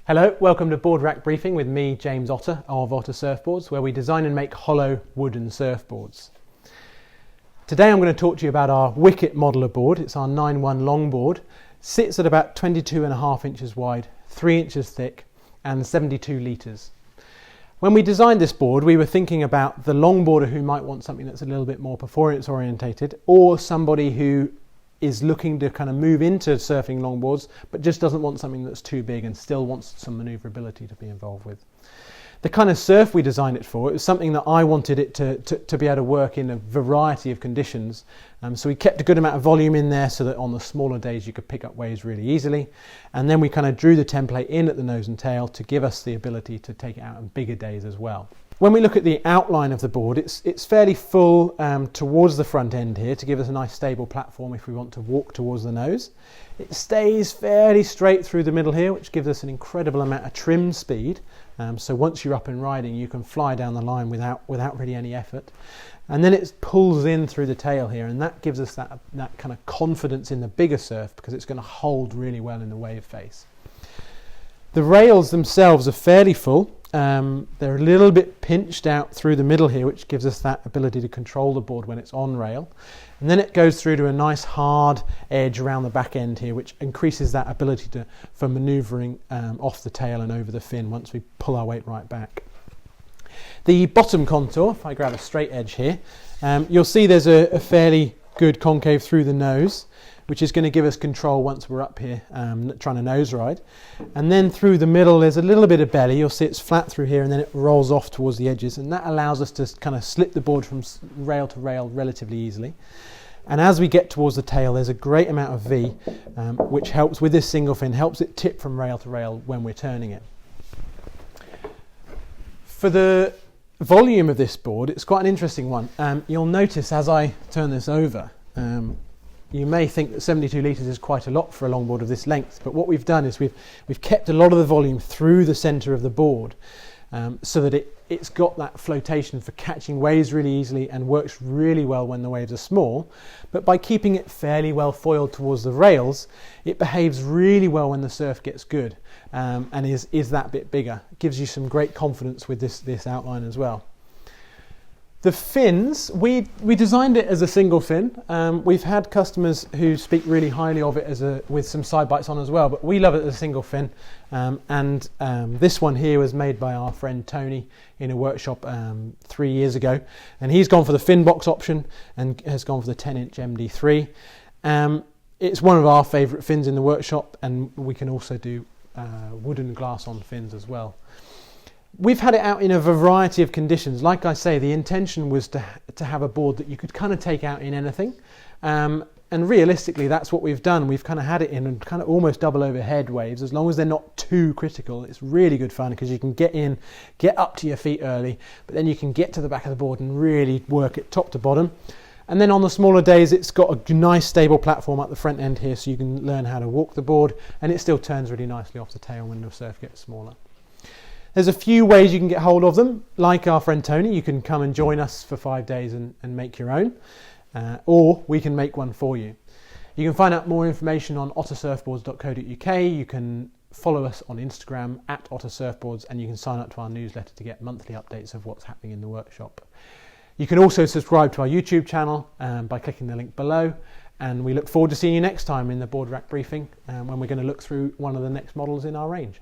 Hello, welcome to Boardrack Briefing with me, James Otter of Otter Surfboards, where we design and make hollow wooden surfboards. Today I'm going to talk to you about our Wicket modeler board. It's our 9-1 longboard. Sits at about 22.5 inches wide, 3 inches thick and 72 litres. When we designed this board, we were thinking about the longboarder who might want something that's a little bit more performance orientated, or somebody who is looking to kind of move into surfing longboards but just doesn't want something that's too big and still wants some maneuverability to be involved with. The kind of surf we designed it for, it was something that I wanted it to be able to work in a variety of conditions. So we kept a good amount of volume in there so that on the smaller days you could pick up waves really easily. And then we kind of drew the template in at the nose and tail to give us the ability to take it out on bigger days as well. When we look at the outline of the board, it's fairly full towards the front end here to give us a nice stable platform if we want to walk towards the nose. It stays fairly straight through the middle here, which gives us an incredible amount of trim speed. So once you're up and riding, you can fly down the line without really any effort. And then it pulls in through the tail here, and that gives us that kind of confidence in the bigger surf because it's going to hold really well in the wave face. The rails themselves are fairly full. They're a little bit pinched out through the middle here, which gives us that ability to control the board when it's on rail. And then it goes through to a nice hard edge around the back end here, which increases that ability for manoeuvring off the tail and over the fin once we pull our weight right back. The bottom contour, if I grab a straight edge here, you'll see there's a fairly good concave through the nose, which is going to give us control once we're up here trying to nose ride. And then through the middle there's a little bit of belly. You'll see it's flat through here and then it rolls off towards the edges, and that allows us to kind of slip the board from rail to rail relatively easily. And as we get towards the tail, there's a great amount of V, which helps with this single fin, helps it tip from rail to rail when we're turning it. For the volume of this board, it's quite an interesting one. You'll notice as I turn this over, you may think that 72 litres is quite a lot for a longboard of this length, but what we've done is we've kept a lot of the volume through the centre of the board so that it's got that flotation for catching waves really easily and works really well when the waves are small. But by keeping it fairly well foiled towards the rails, it behaves really well when the surf gets good and is that bit bigger. It gives you some great confidence with this outline as well. The fins, we designed it as a single fin. We've had customers who speak really highly of it with some side bites on as well, but we love it as a single fin. This one here was made by our friend Tony in a workshop 3 years ago, and he's gone for the fin box option and has gone for the 10-inch MD3. It's one of our favourite fins in the workshop, and we can also do wooden glass on fins as well. We've had it out in a variety of conditions. Like I say, the intention was to have a board that you could kind of take out in anything. And realistically, that's what we've done. We've kind of had it in kind of almost double overhead waves. As long as they're not too critical, it's really good fun because you can get up to your feet early, but then you can get to the back of the board and really work it top to bottom. And then on the smaller days, it's got a nice stable platform at the front end here, so you can learn how to walk the board, and it still turns really nicely off the tail when the surf gets smaller. There's a few ways you can get hold of them. Like our friend Tony, you can come and join us for 5 days and make your own, or we can make one for you. You can find out more information on ottersurfboards.co.uk. You can follow us on Instagram at Otter Surfboards, and you can sign up to our newsletter to get monthly updates of what's happening in the workshop. You can also subscribe to our YouTube channel by clicking the link below, and we look forward to seeing you next time in the Boardrack Briefing when we're going to look through one of the next models in our range.